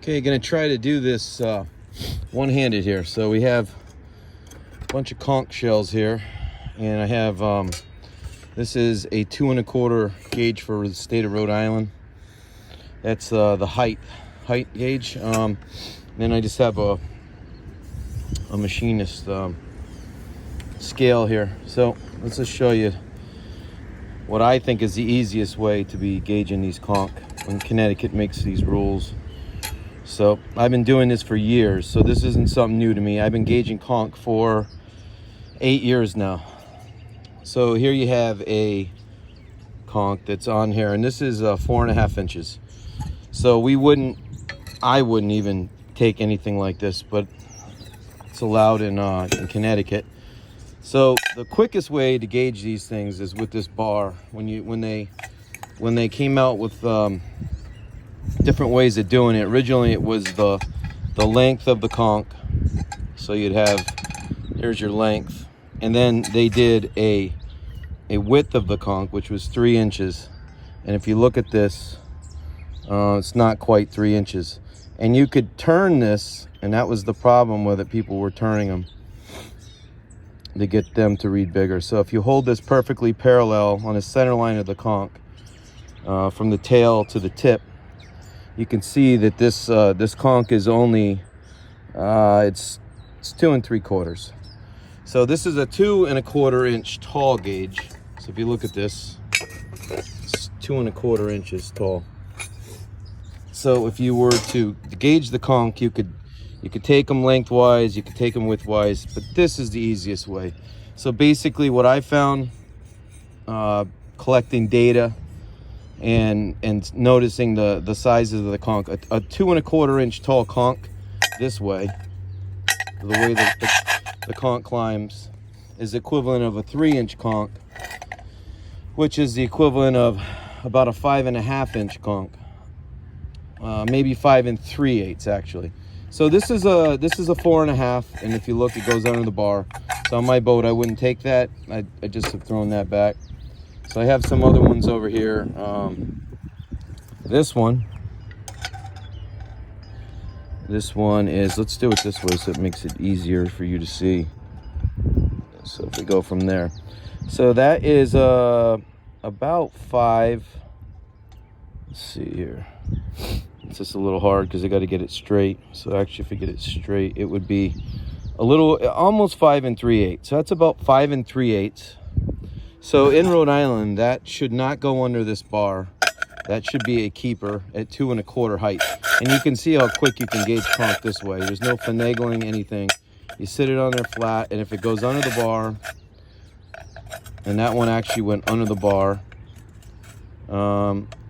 Okay, gonna try to do this one-handed here. So we have a bunch of conch shells here, and I have this is a 2 1/4 gauge for the state of Rhode Island. That's the height gauge. Then I just have a machinist scale here. So let's just show you what I think is the easiest way to be gauging these conch when Connecticut makes these rules. So I've been doing this for years, so this isn't something new to me. I've been gauging conch for 8 years now. So here you have a conch that's on here, and this is 4.5 inches. So I wouldn't even take anything like this, but it's allowed in Connecticut. So the quickest way to gauge these things is with this bar. When they came out with different ways of doing it, originally it was the length of the conch. So you'd have, here's your length, and then they did a width of the conch, which was 3 inches. And if you look at this, it's not quite 3 inches. And you could turn this, and that was the problem with it. People were turning them to get them to read bigger. So if you hold this perfectly parallel on the center line of the conch, from the tail to the tip, you can see that this conch is only it's 2 3/4. So this is a 2 1/4 inch tall gauge. So if you look at this, it's 2 1/4 inches tall. So if you were to gauge the conch, you could take them lengthwise, you could take them widthwise, but this is the easiest way. So basically what I found collecting data and noticing the sizes of the conch, a 2 1/4 inch tall conch this way, the way that the conch climbs, is equivalent of a 3 inch conch, which is the equivalent of about a 5.5 inch conch, maybe 5 3/8 actually. So this is a 4.5, and if you look, it goes under the bar. So on my boat, I wouldn't take that. I just have thrown that back. So I have some other ones over here. This one is, let's do it this way so it makes it easier for you to see. So if we go from there, so that is about 5. Let's see here. It's just a little hard because I got to get it straight. So actually, if I get it straight, it would be a little, almost 5 3/8. So that's about 5 3/8. So in Rhode Island, that should not go under this bar. That should be a keeper at 2 1/4 height. And you can see how quick you can gauge conch this way. There's no finagling anything. You sit it on there flat, and if it goes under the bar, and that one actually went under the bar,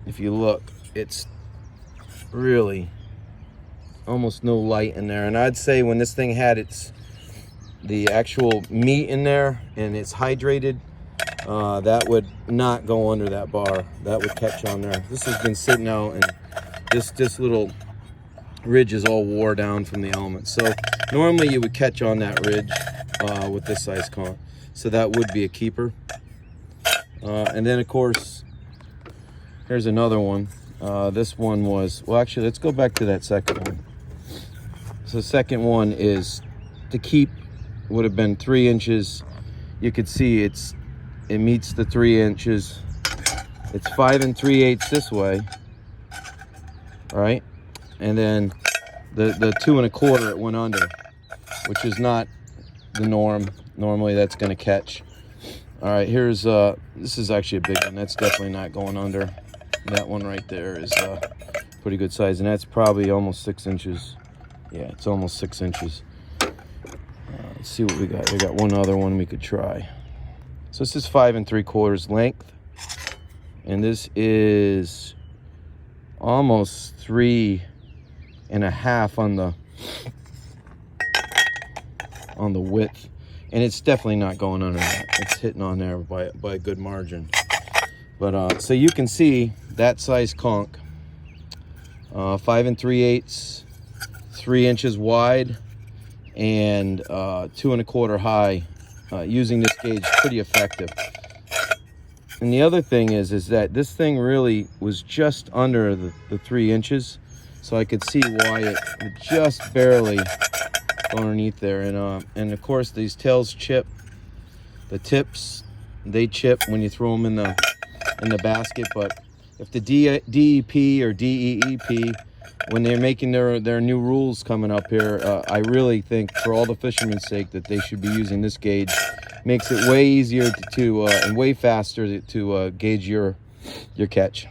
if you look, it's really almost no light in there. And I'd say when this thing had the actual meat in there and it's hydrated, that would not go under that bar. That would catch on there. This has been sitting out, and this little ridge is all wore down from the elements. So normally you would catch on that ridge with this size conch. So that would be a keeper. And then of course, here's another one. This one was, well, actually, let's go back to that second one. So the second one is to keep, would have been 3 inches. You could see it meets the 3 inches. It's 5 3/8 this way, all right? And then the 2 1/4 it went under, which is not the norm. Normally that's going to catch. All right, here's this is actually a big one. That's definitely not going under. That one right there is pretty good size, and that's probably almost 6 inches. Yeah, it's almost 6 inches. Let's see what we got. We got one other one we could try. So this is 5 3/4 length, and this is almost 3.5 on the width, and it's definitely not going under that. It's hitting on there by a good margin. But so you can see that size conch, 5 3/8, 3 inches wide, and 2 1/4 high. Using this gauge, pretty effective. And the other thing is that this thing really was just under the 3 inches. So I could see why it would just barely go underneath there. And of course these tails chip. The tips, they chip when you throw them in the basket. But if the DEP or DEEP, when they're making their new rules coming up here, I really think for all the fishermen's sake that they should be using this gauge. Makes it way easier to and way faster to gauge your catch.